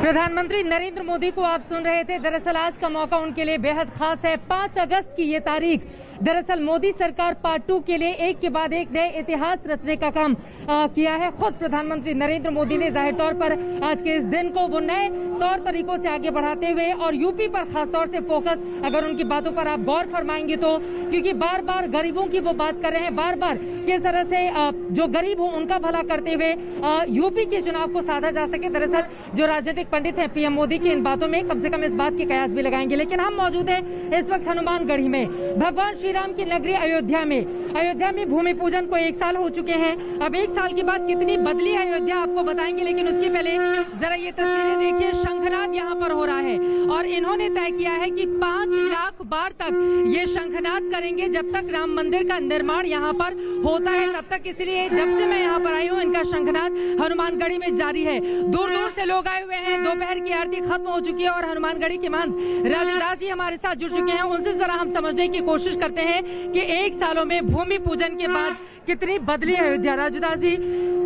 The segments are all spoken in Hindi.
प्रधानमंत्री नरेंद्र मोदी को आप सुन रहे थे। दरअसल आज का मौका उनके लिए बेहद खास है। 5 अगस्त की ये तारीख दरअसल मोदी सरकार पार्ट 2 के लिए एक के बाद एक नए इतिहास रचने का काम किया है। खुद प्रधानमंत्री नरेंद्र मोदी ने जाहिर तौर पर आज के इस दिन को वो नए तौर तरीकों से आगे बढ़ाते हुए और यूपी पर खास तौर से फोकस, अगर उनकी बातों पर आप गौर फरमाएंगे तो, क्योंकि बार बार गरीबों की वो बात कर रहे हैं, बार बार किस तरह से जो गरीब हो उनका भला करते हुए यूपी के चुनाव को साधा जा सके। दरअसल जो राजनीतिक पंडित हैं पीएम मोदी की इन बातों में कम से कम इस बात की कयास भी लगाएंगे। लेकिन हम मौजूद हैं इस वक्त हनुमानगढ़ी में, भगवान श्री राम की नगरी अयोध्या में भूमि पूजन को 1 साल हो चुके हैं। अब 1 साल के बाद कितनी बदली है अयोध्या आपको बताएंगे, लेकिन उसके पहले जरा ये तस्वीरें देखिए। शंखनाद यहाँ पर हो रहा है और इन्होंने तय किया है कि 5 लाख बार तक ये शंखनाद करेंगे जब तक राम मंदिर का निर्माण यहाँ पर होता है तब तक। इसलिए जब से मैं यहाँ पर आई हूँ इनका शंखनाद हनुमानगढ़ी में जारी है। दूर दूर से लोग आए हुए हैं। दोपहर की आरती खत्म हो चुकी है और हनुमानगढ़ी के महंत राजूदास जी हमारे साथ जुड़ चुके हैं। उनसे जरा हम समझने की कोशिश करते हैं कि 1 सालों में भूमि पूजन के बाद कितनी बदली है अयोध्या। राजूदास जी,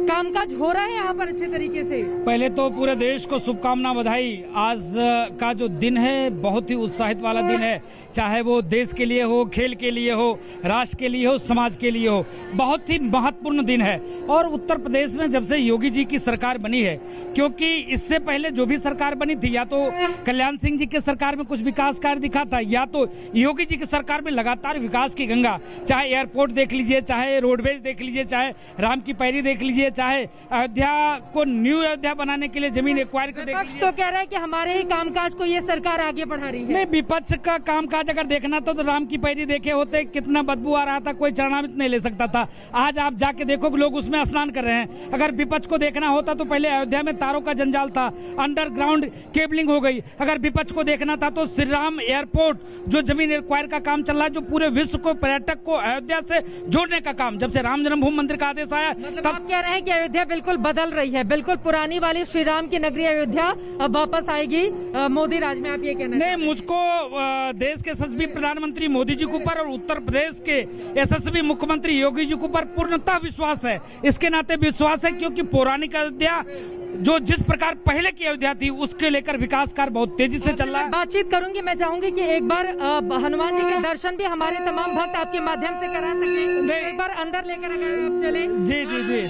कामकाज हो रहा है यहाँ पर अच्छे तरीके से? पहले तो पूरे देश को शुभकामना, बधाई। आज का जो दिन है बहुत ही उत्साहित वाला दिन है, चाहे वो देश के लिए हो, खेल के लिए हो, राष्ट्र के लिए हो, समाज के लिए हो। बहुत ही महत्वपूर्ण दिन है। और उत्तर प्रदेश में जब से योगी जी की सरकार बनी है, क्योंकि इससे पहले जो भी सरकार बनी थी या तो कल्याण सिंह जी के सरकार में कुछ विकास कार्य दिखा था या तो योगी जी की सरकार में लगातार विकास की गंगा, चाहे एयरपोर्ट देख लीजिए, चाहे रोडवेज देख लीजिए, चाहे राम की पैरी देख लीजिए, चाहे अयोध्या को न्यू अयोध्या बनाने के लिए जमीन एक्वायर कर देख लीजिए। तो कह रहा है कि हमारे ही कामकाज को ये सरकार आगे बढ़ा रही है। नहीं, विपक्ष का कामकाज अगर देखना तो राम की पैरी देखे होते, कितना बदबू आ रहा था, कोई चरणामृत नहीं ले सकता था। आज आप जाके देखो लोग उसमें स्नान कर रहे हैं। अगर विपक्ष को देखना होता तो पहले अयोध्या में तारों का जंजाल था, अंडरग्राउंड केबलिंग हो गई। अगर विपक्ष को देखना था तो श्री राम एयरपोर्ट जो जमीन एक्वायर का काम चल रहा है, जो पूरे विश्व को, पर्यटक को अयोध्या से जोड़ने का काम, जब से राम जन्मभूमि मंदिर का आदेश आया तब आप कह रहे हैं कि अयोध्या बिल्कुल बदल रही है, बिल्कुल पुरानी वाली श्री राम की नगरी अयोध्या अब वापस आएगी मोदी राज में, आप ये कहना? नहीं, मुझको देश के यशस्वी प्रधानमंत्री मोदी जी के ऊपर और उत्तर प्रदेश के यशस्वी मुख्यमंत्री योगी जी के ऊपर पूर्णतः विश्वास है। इसके नाते विश्वास है क्योंकि पौराणिक अयोध्या जो जिस प्रकार पहले की अयोध्या थी उसके लेकर विकास कार्य बहुत तेजी से चल रहा है। बातचीत करूंगी, मैं चाहूंगी कि एक बार हनुमान जी के दर्शन भी हमारे तमाम भक्त आपके माध्यम से करा सकें। एक बार अंदर लेकर अगर आप चले। जी जी जी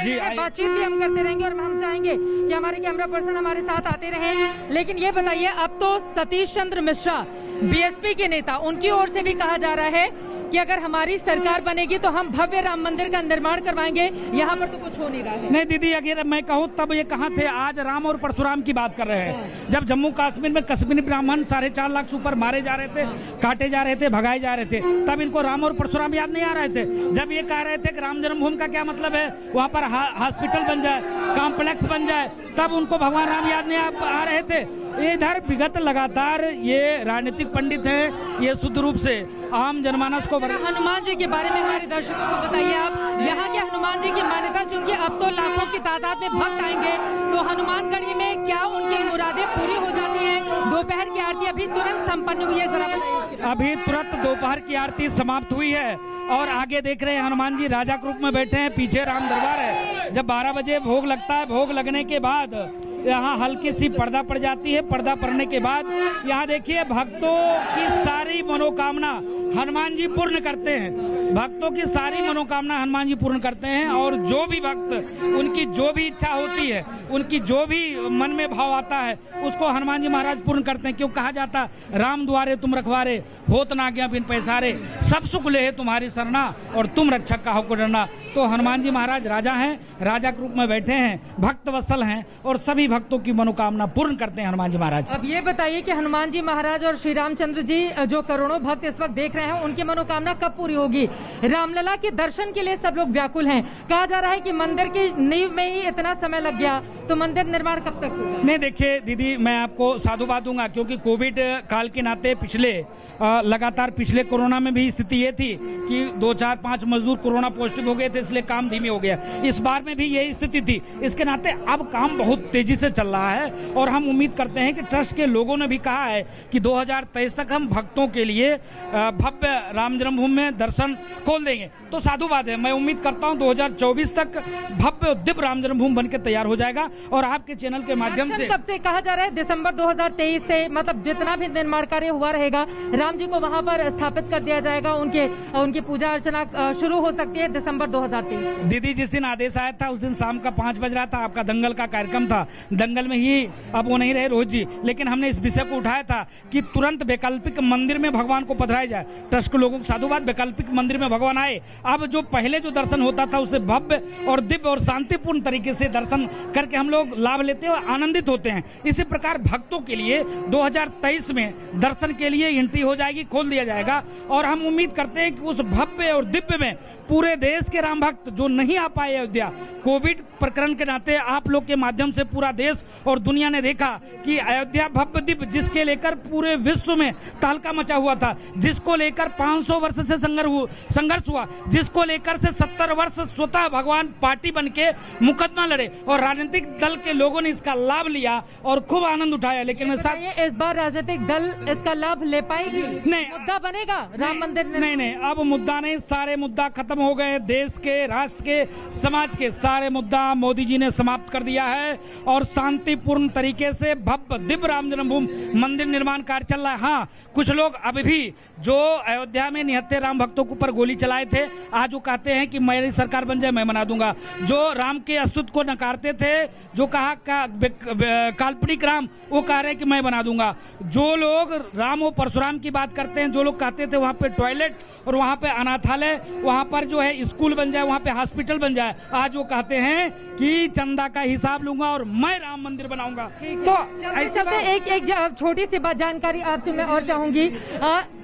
जी, बातचीत भी हम करते रहेंगे और हम चाहेंगे कि हमारे कैमरा पर्सन हमारे साथ आते रहें। लेकिन ये बताइए, अब तो सतीश चंद्र मिश्रा बीएसपी के नेता, उनकी ओर से भी कहा जा रहा है कि अगर हमारी सरकार बनेगी तो हम भव्य राम मंदिर का निर्माण करवाएंगे। यहाँ पर तो कुछ हो नहीं रहा है। नहीं दीदी, अगर मैं कहूँ तब ये कहाँ थे? आज राम और परशुराम की बात कर रहे हैं। जब जम्मू कश्मीर में कश्मीरी ब्राह्मण 4.5 लाख से ऊपर मारे जा रहे थे, काटे जा रहे थे, भगाए जा रहे थे, तब इनको राम और परशुराम याद नहीं आ रहे थे। जब ये कह रहे थे कि राम जन्मभूमि का क्या मतलब है, वहाँ पर हॉस्पिटल बन जाए, कॉम्प्लेक्स बन जाए, तब उनको भगवान राम याद नहीं आ रहे थे। इधर विगत लगातार ये राजनीतिक पंडित हैं, ये शुद्ध रूप से आम जनमानस को। हनुमान जी के बारे में हमारे दर्शकों को बताइए आप, यहाँ के हनुमान जी की मान्यता, चूंकि अब तो लाखों की तादाद में भक्त आएंगे, तो हनुमानगढ़ी में क्या उनकी मुरादें पूरी हो जाती हैं? दोपहर की आरती अभी तुरंत संपन्न हुई है, जरा बताइए। अभी तुरंत दोपहर की आरती समाप्त हुई है और आगे देख रहे हैं हनुमान जी राजा के रूप में बैठे हैं, पीछे राम दरबार है। जब 12 बजे भोग लगता है, भोग लगने के बाद यहाँ हल्की सी पर्दा पड़ जाती है। पर्दा पड़ने के बाद यहाँ देखिए भक्तों की सारी मनोकामना हनुमान जी पूर्ण करते हैं। भक्तों की सारी मनोकामना हनुमान जी पूर्ण करते हैं और जो भी भक्त, उनकी जो भी इच्छा होती है, उनकी जो भी मन में भाव आता है, उसको हनुमान जी महाराज पूर्ण करते हैं। क्यों कहा जाता, राम द्वारे तुम रखवारे, होत ना आज्ञा बिन पैसारे, सब सुख ले है तुम्हारी सरना और तुम रक्षक का हो डरना। तो हनुमान जी महाराज राजा हैं, राजा के रूप में बैठे हैं, भक्त वत्सल हैं और सभी भक्तों की मनोकामना पूर्ण करते हैं हनुमान जी महाराज। अब ये बताइए कि हनुमान जी महाराज और श्री रामचंद्र जी जो करोड़ों भक्त इस वक्त देख रहे हैं, उनकी मनोकामना कब पूरी होगी? रामलला के दर्शन के लिए सब लोग व्याकुल हैं। कहा जा रहा है कि मंदिर की नींव में ही इतना समय लग गया, तो मंदिर निर्माण कब तक होगा? नहीं, देखिए दीदी, मैं आपको साधुवाद दूंगा क्योंकि कोविड काल के नाते लगातार पिछले कोरोना में भी स्थिति ये थी कि 2, 4, 5 मजदूर कोरोना पॉजिटिव हो गए थे, इसलिए काम धीमे हो गया। इस बार में भी यही स्थिति थी। इसके नाते अब काम बहुत तेजी से चल रहा है और हम उम्मीद करते हैं कि ट्रस्ट के लोगों ने भी कहा है कि 2023 तक हम भक्तों के लिए भव्य राम जन्मभूमि में दर्शन खोल देंगे। तो साधुवाद है, मैं उम्मीद करता हूं 2024 तक भव्य दिव्य राम जन्मभूमि बनकर तैयार हो जाएगा। और आपके चैनल के माध्यम से कब से कहा जा रहा है, दिसंबर 2023 से मतलब जितना भी निर्माण कार्य हुआ रहेगा राम जी को वहां पर स्थापित कर दिया जाएगा, उनकी पूजा अर्चना शुरू हो सकती है दिसंबर 2023। दीदी जिस दिन आदेश आया था उस दिन शाम का 5 बज रहा था, आपका दंगल का कार्यक्रम था, दंगल में ही अब वो नहीं रहे रोहित जी, लेकिन हमने इस विषय को उठाया था कि तुरंत वैकल्पिक मंदिर में भगवान को पधराया जाए। ट्रस्ट के लोगों को साधुवाद, वैकल्पिक मंदिर में भगवान आए। अब जो पहले जो दर्शन होता था उसे भव्य और दिव्य और शांतिपूर्ण तरीके से दर्शन करके हम लोग लाभ लेते हैं और आनंदित होते हैं। इसी प्रकार भक्तों के लिए 2023 में दर्शन के लिए एंट्री हो जाएगी, खोल दिया जाएगा। और हम उम्मीद करते हैं कि उस भव्य और दिव्य में पूरे देश के राम भक्त जो नहीं आ पाए अयोध्या, कोविड प्रकरण के नाते आप लोग के माध्यम से पूरा देश और दुनिया ने देखा कि अयोध्या भव्य दिव्य, जिसके लेकर पूरे विश्व में तहलका मचा हुआ था, जिसको लेकर 500 वर्ष से संघर्ष हुआ, जिसको लेकर से 70 वर्ष स्वतः भगवान पार्टी बन के मुकदमा लड़े और राजनीतिक दल के लोगों ने इसका लाभ लिया और खूब आनंद उठाया। लेकिन इस बार राजनीतिक दल इसका लाभ ले पाएगी? नहीं, मुद्दा बनेगा राम मंदिर में? नहीं, अब मुद्दा नहीं, सारे मुद्दा खत्म हो गए। देश के, राष्ट्र के, समाज के सारे मुद्दा मोदी जी ने समाप्त कर दिया है और शांतिपूर्ण तरीके से भव्य दिव्य राम जन्मभूमि मंदिर निर्माण कार्य चल रहा है। हाँ, कुछ लोग अभी भी जो अयोध्या में निहत्थे राम भक्तों के ऊपर गोली चलाए थे, आज वो कहते हैं कि मेरी सरकार बन जाए मैं बना दूंगा। जो राम के अस्तित्व को नकारते थे, जो कहा काल्पनिक राम, वो कह रहे हैं कि मैं बना दूंगा। जो लोग राम और परशुराम की बात करते हैं, जो लोग कहते थे वहां पे टॉयलेट और वहां पे अनाथालय, वहां पर जो है स्कूल बन जाए, वहां पे हॉस्पिटल बन जाए, आज वो कहते हैं कि चंदा का हिसाब लूंगा और मैं राम मंदिर बनाऊंगा। तो ऐसे एक छोटी सी बात जानकारी आपसे मैं और चाहूंगी,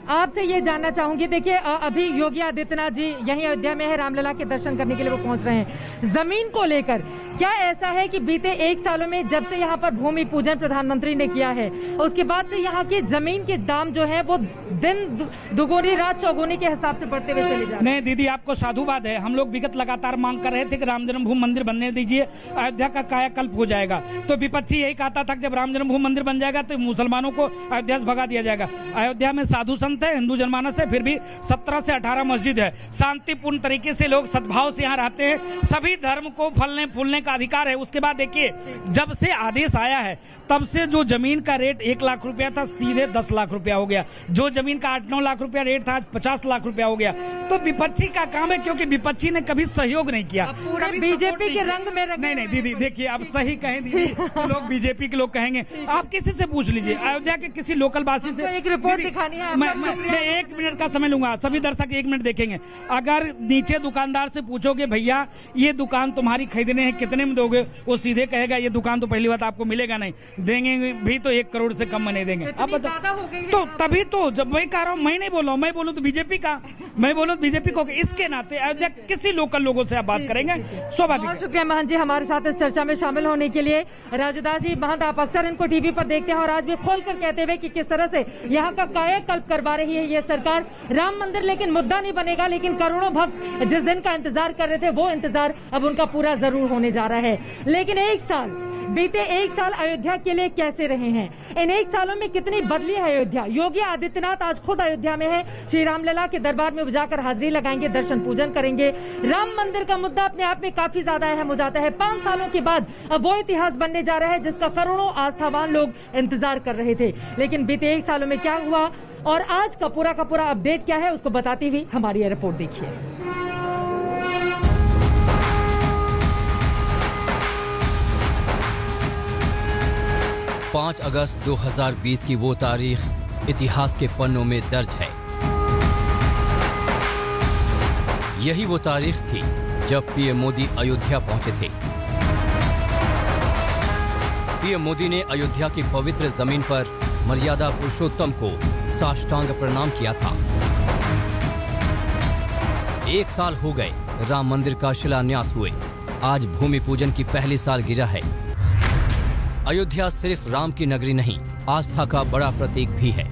आपसे ये जानना चाहूंगी, देखिए अभी योगी आदित्यनाथ जी यहीं अयोध्या में है, रामलला के दर्शन करने के लिए वो पहुंच रहे हैं। जमीन को लेकर क्या ऐसा है कि बीते 1 सालों में जब से यहाँ पर भूमि पूजन प्रधानमंत्री ने किया है, उसके बाद से यहाँ की जमीन के दाम जो है वो दिन दुगुनी रात चौगुनी के हिसाब से बढ़ते हुए चले जा रहे हैं? नहीं दीदी, आपको साधुवाद है। हम लोग विगत लगातार मांग कर रहे थे कि राम जन्मभूमि मंदिर बनने दीजिए, अयोध्या का कायाकल्प हो जाएगा। तो विपक्षी यही कहता था कि जब राम जन्मभूमि मंदिर बन जाएगा तो मुसलमानों को अयोध्या से भगा दिया जाएगा। अयोध्या में साधु संत है, हिंदू जनमानस है, फिर भी 17 से 18 मस्जिद है। शांतिपूर्ण तरीके से लोग सद्भाव से यहाँ रहते हैं। सभी धर्म को फलने फूलने का अधिकार है। उसके बाद देखिए, जब से आदेश आया है तब से जो जमीन का रेट 1 लाख रुपया था सीधे 10 लाख रुपया हो गया। जो जमीन का 8-9 लाख रुपया रेट था आज 50 लाख रुपया हो गया। तो विपक्षी का काम है, क्योंकि विपक्षी ने कभी सहयोग नहीं किया, कभी बीजेपी के रंग में नहीं दीदी, देखिए आप सही कहें दीदी तो लोग बीजेपी के लोग कहेंगे। आप किसी से पूछ लीजिए, अयोध्या के किसी लोकल वासी से। एक रिपोर्ट दिखानी है, मैं 1 मिनट का समय लूंगा, सभी दर्शक 1 मिनट देखेंगे। अगर नीचे दुकानदार से पूछोगे भैया ये दुकान तुम्हारी खरीदने हैं कितने में दोगे, वो सीधे कहेगा ये दुकान तो पहली बात आपको मिलेगा नहीं, देंगे भी तो 1 करोड़ से कम में नहीं देंगे। अब तो तभी तो जब मैं कह रहा हूँ, मैं नहीं बोल रहा हूँ, मैं बोलूँ तो बीजेपी का, मैं बोलूँ बीजेपी को। इसके नाते अयोध्या किसी लोकल लोगों से आप बात करेंगे, स्वाभाविक। बहुत शुक्रिया महंत जी हमारे साथ इस चर्चा में शामिल होने के लिए। राजूदास जी, महंत आप अक्सर इनको टीवी पर देखते हैं और आज भी खोल कर कहते हुए कि किस तरह से यहाँ का कायाकल्प करवा रही है ये सरकार। राम मंदिर लेकिन मुद्दा नहीं बनेगा, लेकिन करोड़ों भक्त जिस दिन का इंतजार कर रहे थे वो इंतजार अब उनका पूरा जरूर होने जा रहा है। लेकिन बीते 1 साल अयोध्या के लिए कैसे रहे हैं? इन 1 सालों में कितनी बदली है अयोध्या? योगी आदित्यनाथ आज खुद अयोध्या में है, श्री रामलला के दरबार में जाकर हाजिरी लगाएंगे, दर्शन पूजन करेंगे। राम मंदिर का मुद्दा अपने आप में काफी ज्यादा अहम हो जाता है। 5 सालों के बाद अब वो इतिहास बनने जा रहा है जिसका करोड़ों आस्थावान लोग इंतजार कर रहे थे। लेकिन बीते 1 सालों में क्या हुआ और आज का पूरा अपडेट क्या है, उसको बताती हुई हमारी ये रिपोर्ट देखिए। 5 अगस्त 2020 की वो तारीख इतिहास के पन्नों में दर्ज है। यही वो तारीख थी जब पीएम मोदी अयोध्या पहुंचे थे। पीएम मोदी ने अयोध्या की पवित्र जमीन पर मर्यादा पुरुषोत्तम को साष्टांग प्रणाम किया था। 1 साल हो गए राम मंदिर का शिलान्यास हुए। आज भूमि पूजन की पहली सालगिरह है। अयोध्या सिर्फ राम की नगरी नहीं, आस्था का बड़ा प्रतीक भी है।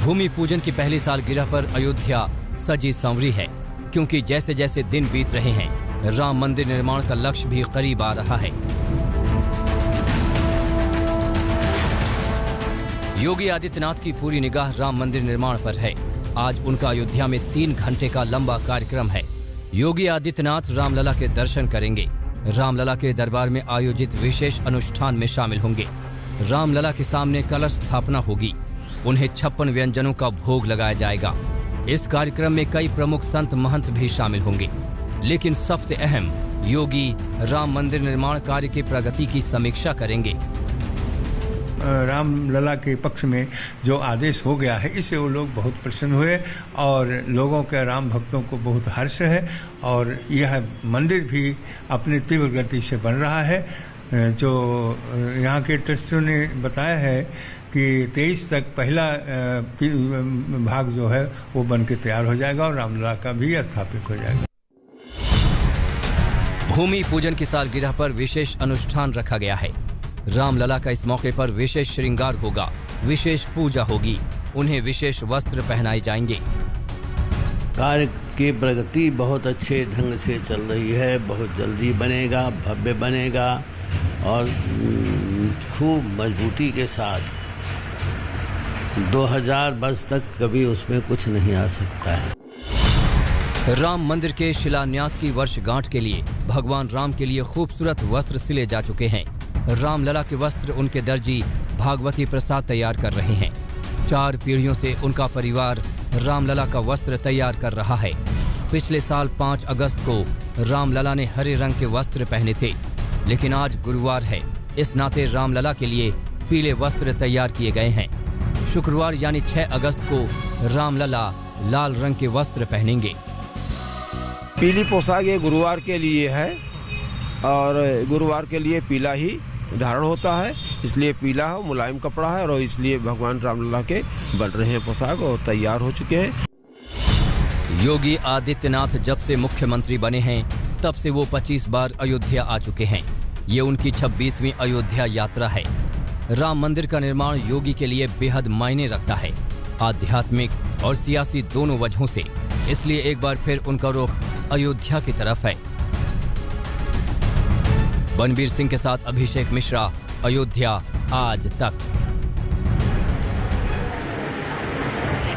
भूमि पूजन की पहली सालगिरह पर अयोध्या सजी संवरी है, क्योंकि जैसे जैसे दिन बीत रहे हैं राम मंदिर निर्माण का लक्ष्य भी करीब आ रहा है। योगी आदित्यनाथ की पूरी निगाह राम मंदिर निर्माण पर है। आज उनका अयोध्या में 3 घंटे का लंबा कार्यक्रम है। योगी आदित्यनाथ रामलला के दर्शन करेंगे। रामलला के दरबार में आयोजित विशेष अनुष्ठान में शामिल होंगे। रामलला के सामने कलश स्थापना होगी। उन्हें 56 व्यंजनों का भोग लगाया जाएगा। इस कार्यक्रम में कई प्रमुख संत महंत भी शामिल होंगे, लेकिन सबसे अहम, योगी राम मंदिर निर्माण कार्य की प्रगति की समीक्षा करेंगे। रामलला के पक्ष में जो आदेश हो गया है, इससे वो लोग बहुत प्रसन्न हुए और लोगों के, राम भक्तों को बहुत हर्ष है और यह मंदिर भी अपनी तीव्र गति से बन रहा है। जो यहाँ के ट्रस्टियों ने बताया है कि 23 तक पहला भाग जो है वो बन के तैयार हो जाएगा और रामलला का भी स्थापित हो जाएगा। भूमि पूजन की सालगिरह पर विशेष अनुष्ठान रखा गया है। रामलला का इस मौके पर विशेष श्रृंगार होगा, विशेष पूजा होगी, उन्हें विशेष वस्त्र पहनाए जाएंगे। कार्य की प्रगति बहुत अच्छे ढंग से चल रही है, बहुत जल्दी बनेगा, भव्य बनेगा और खूब मजबूती के साथ 2000 वर्ष तक कभी उसमें कुछ नहीं आ सकता है। राम मंदिर के शिलान्यास की वर्षगांठ के लिए भगवान राम के लिए खूबसूरत वस्त्र सिले जा चुके हैं। रामलला के वस्त्र उनके दर्जी भागवती प्रसाद तैयार कर रहे हैं। 4 पीढ़ियों से उनका परिवार रामलला का वस्त्र तैयार कर रहा है। पिछले साल 5 अगस्त को रामलला ने हरे रंग के वस्त्र पहने थे, लेकिन आज गुरुवार है, इस नाते रामलला के लिए पीले वस्त्र तैयार किए गए हैं। शुक्रवार यानी 6 अगस्त को रामलला लाल रंग के वस्त्र पहनेंगे। पीली पोशाक ये गुरुवार के लिए है और गुरुवार के लिए पीला ही धारण होता है, इसलिए पीला हो, मुलायम कपड़ा है और इसलिए भगवान रामलला के बन रहे हैं पोशाक और तैयार हो चुके हैं। योगी आदित्यनाथ जब से मुख्यमंत्री बने हैं तब से वो 25 बार अयोध्या आ चुके हैं। ये उनकी 26वीं अयोध्या यात्रा है। राम मंदिर का निर्माण योगी के लिए बेहद मायने रखता है, आध्यात्मिक और सियासी दोनों वजहों से। इसलिए एक बार फिर उनका रुख अयोध्या की तरफ है। बनबीर सिंह के साथ अभिषेक मिश्रा, अयोध्या आज तक।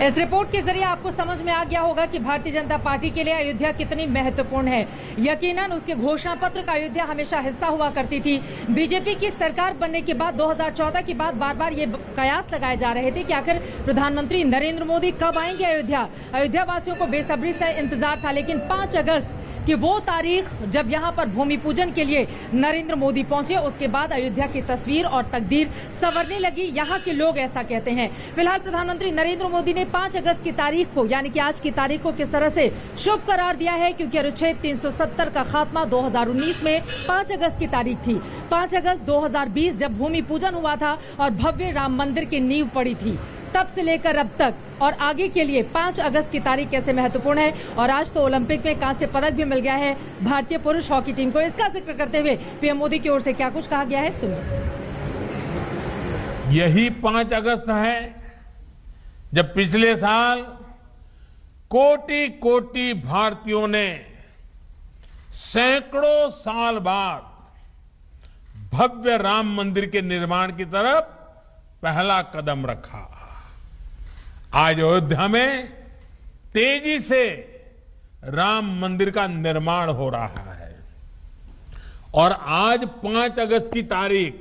इस रिपोर्ट के जरिए आपको समझ में आ गया होगा कि भारतीय जनता पार्टी के लिए अयोध्या कितनी महत्वपूर्ण है। यकीनन उसके घोषणा पत्र का अयोध्या हमेशा हिस्सा हुआ करती थी। बीजेपी की सरकार बनने के बाद 2014 के बाद बार बार ये कयास लगाए जा रहे थे कि आखिर प्रधानमंत्री नरेंद्र मोदी कब आएंगे अयोध्या। अयोध्या वासियों को बेसब्री से इंतजार था, लेकिन 5 अगस्त कि वो तारीख जब यहाँ पर भूमि पूजन के लिए नरेंद्र मोदी पहुंचे, उसके बाद अयोध्या की तस्वीर और तकदीर संवरने लगी। यहाँ के लोग ऐसा कहते हैं। फिलहाल प्रधानमंत्री नरेंद्र मोदी ने 5 अगस्त की तारीख को, यानी कि आज की तारीख को किस तरह से शुभ करार दिया है, क्योंकि अनुच्छेद 370 का खात्मा 2019 में 5 अगस्त की तारीख थी। 5 अगस्त 2020 जब भूमि पूजन हुआ था और भव्य राम मंदिर की नींव पड़ी थी, तब से लेकर अब तक और आगे के लिए 5 अगस्त की तारीख कैसे महत्वपूर्ण है। और आज तो ओलंपिक में कांस्य पदक भी मिल गया है भारतीय पुरुष हॉकी टीम को। इसका जिक्र करते हुए पीएम मोदी की ओर से क्या कुछ कहा गया है, सुनिए। यही 5 अगस्त है जब पिछले साल कोटि कोटि भारतीयों ने सैकड़ों साल बाद भव्य राम मंदिर के निर्माण की तरफ पहला कदम रखा। आज अयोध्या में तेजी से राम मंदिर का निर्माण हो रहा है और आज 5 अगस्त की तारीख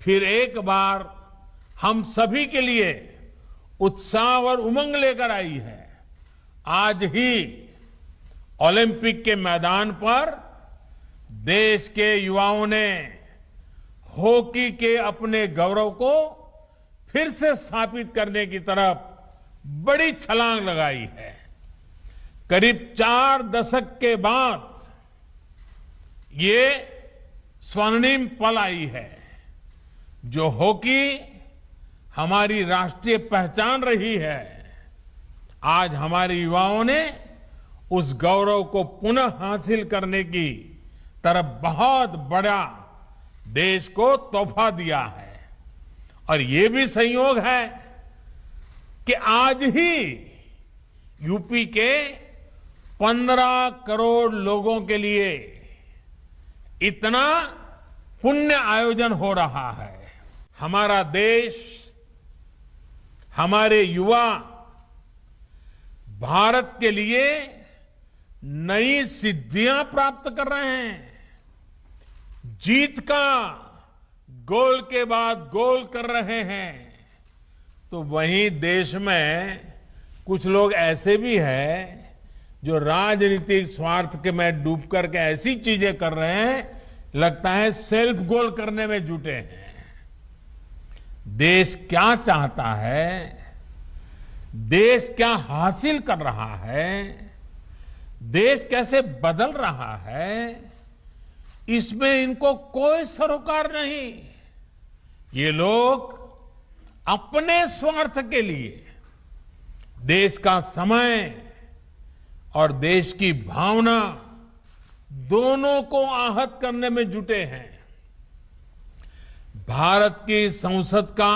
फिर एक बार हम सभी के लिए उत्साह और उमंग लेकर आई है। आज ही ओलंपिक के मैदान पर देश के युवाओं ने हॉकी के अपने गौरव को फिर से स्थापित करने की तरफ बड़ी छलांग लगाई है। करीब 4 दशक के बाद ये स्वर्णिम पल आई है। जो हॉकी हमारी राष्ट्रीय पहचान रही है, आज हमारे युवाओं ने उस गौरव को पुनः हासिल करने की तरफ बहुत बड़ा देश को तोहफा दिया है। और ये भी संयोग है कि आज ही यूपी के 15 करोड़ लोगों के लिए इतना पुण्य आयोजन हो रहा है। हमारा देश, हमारे युवा भारत के लिए नई सिद्धियां प्राप्त कर रहे हैं, जीत का गोल के बाद गोल कर रहे हैं, तो वहीं देश में कुछ लोग ऐसे भी हैं जो राजनीतिक स्वार्थ के में डूब करके ऐसी चीजें कर रहे हैं, लगता है सेल्फ गोल करने में जुटे हैं। देश क्या चाहता है, देश क्या हासिल कर रहा है, देश कैसे बदल रहा है, इसमें इनको कोई सरोकार नहीं। ये लोग अपने स्वार्थ के लिए देश का समय और देश की भावना दोनों को आहत करने में जुटे हैं। भारत की संसद का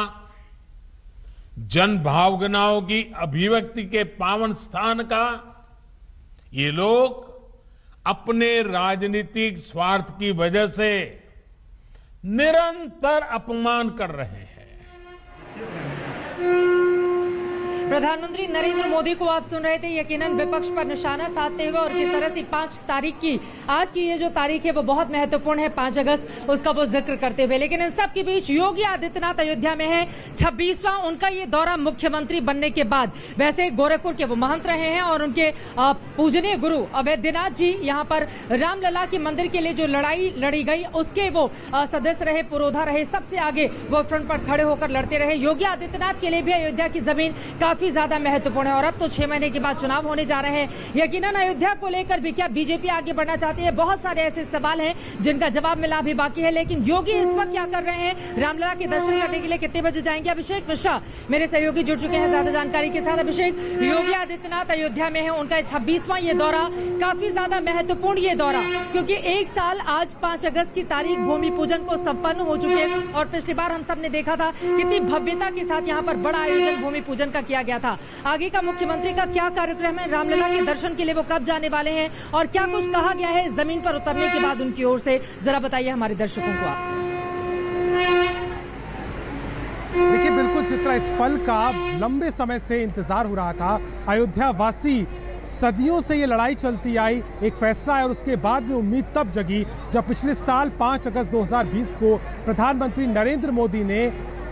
जन भावनाओं की अभिव्यक्ति के पावन स्थान का ये लोग अपने राजनीतिक स्वार्थ की वजह से निरंतर अपमान कर रहे हैं। प्रधानमंत्री नरेंद्र मोदी को आप सुन रहे थे, यकीनन विपक्ष पर निशाना साधते हुए, और किस तरह से 5 तारीख की, आज की ये जो तारीख है वो बहुत महत्वपूर्ण है, 5 अगस्त, उसका वो जिक्र करते हुए। लेकिन इन सब के बीच योगी आदित्यनाथ अयोध्या में है, 26वां उनका ये दौरा मुख्यमंत्री बनने के बाद। वैसे गोरखपुर के वो महंत रहे हैं और उनके पूजनीय गुरु अवैधनाथ जी यहाँ पर रामलला के मंदिर के लिए जो लड़ाई लड़ी गई उसके वो सदस्य रहे, पुरोधा रहे, सबसे आगे वो फ्रंट पर खड़े होकर लड़ते रहे। योगी आदित्यनाथ के लिए भी अयोध्या की जमीन काफी ज्यादा महत्वपूर्ण है और अब तो 6 महीने के बाद चुनाव होने जा रहे हैं। यकीनन अयोध्या को लेकर भी क्या बीजेपी आगे बढ़ना चाहती है, बहुत सारे ऐसे सवाल हैं जिनका जवाब मिलना भी बाकी है। लेकिन योगी इस वक्त क्या कर रहे हैं, रामलला के दर्शन करने के लिए कितने बजे जाएंगे? अभिषेक मिश्रा मेरे सहयोगी जुड़ चुके हैं ज्यादा जानकारी के साथ। अभिषेक, योगी आदित्यनाथ अयोध्या में है, उनका 26वां ये दौरा, काफी ज्यादा महत्वपूर्ण ये दौरा, क्योंकि 1 साल आज 5 अगस्त की तारीख भूमि पूजन को संपन्न हो चुके हैं और पिछली बार हम सब ने देखा था कितनी भव्यता के साथ यहाँ पर बड़ा आयोजन भूमि पूजन का किया गया था। आगे का मुख्यमंत्री का क्या कार्यक्रम है, रामलला के दर्शन के लिए वो कब जाने वाले हैं और क्या कुछ कहा गया है जमीन पर उतरने के बाद उनकी ओर से, जरा बताइए हमारे दर्शकों को आप। देखिए, बिल्कुल चित्रा, इस पल का लंबे समय से इंतजार हो रहा था। अयोध्या वासी सदियों से ये लड़ाई चलती आई, एक फैसला है और उसके बाद में उम्मीद तब जगी जब पिछले साल 5 अगस्त 2020 को प्रधानमंत्री नरेंद्र मोदी ने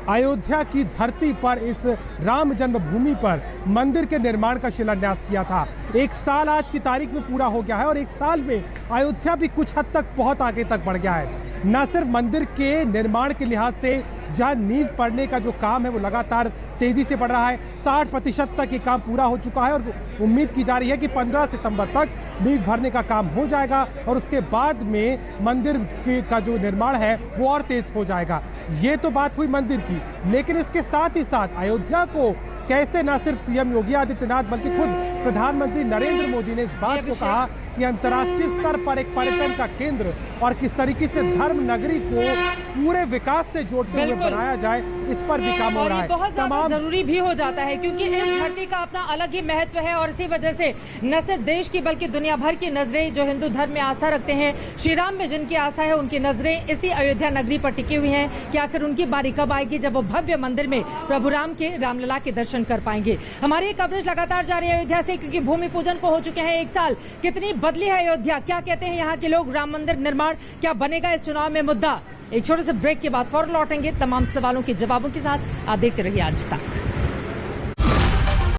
अयोध्या की धरती पर इस राम जन्मभूमि पर मंदिर के निर्माण का शिलान्यास किया था। 1 साल आज की तारीख में पूरा हो गया है और 1 साल में अयोध्या भी कुछ हद तक बहुत आगे तक बढ़ गया है। न सिर्फ मंदिर के निर्माण के लिहाज से, जहां नींव पड़ने का जो काम है वो लगातार तेजी से बढ़ रहा है, 60% तक ये काम पूरा हो चुका है और उम्मीद की जा रही है कि 15 सितंबर तक नींव भरने का काम हो जाएगा और उसके बाद में मंदिर का जो निर्माण है वो और तेज हो जाएगा। ये तो बात हुई मंदिर की, लेकिन इसके साथ ही साथ अयोध्या को कैसे न सिर्फ सीएम योगी आदित्यनाथ बल्कि खुद प्रधानमंत्री नरेंद्र मोदी ने इस बात को कहा कि अंतर्राष्ट्रीय स्तर पर एक पर्यटन का केंद्र और किस तरीके से धर्म नगरी को पूरे विकास से जोड़ते हुए बनाया जाए, इस पर भी काम हो रहा है। बहुत तमाम जरूरी भी हो जाता है क्योंकि इस धरती का अपना अलग ही महत्व है और इसी वजह से न सिर्फ देश की बल्कि दुनिया भर की नजरें जो हिंदू धर्म में आस्था रखते हैं, श्री राम में जिनकी आस्था है, उनकी नजरें इसी अयोध्या नगरी पर टिकी हुई हैं कि आखिर उनकी बारी कब आएगी जब वो भव्य मंदिर में प्रभु राम के रामलला के दर्शन कर पाएंगे। हमारी कवरेज लगातार जारी है अयोध्या से क्योंकि भूमि पूजन को हो चुके हैं 1 साल। कितनी बदली है अयोध्या, क्या कहते हैं यहाँ के लोग, राम मंदिर निर्माण क्या बनेगा इस चुनाव में मुद्दा? एक छोटे से ब्रेक के बाद फौरन लौटेंगे तमाम सवालों के जवाबों के साथ। आप देखते रहिए आज तक।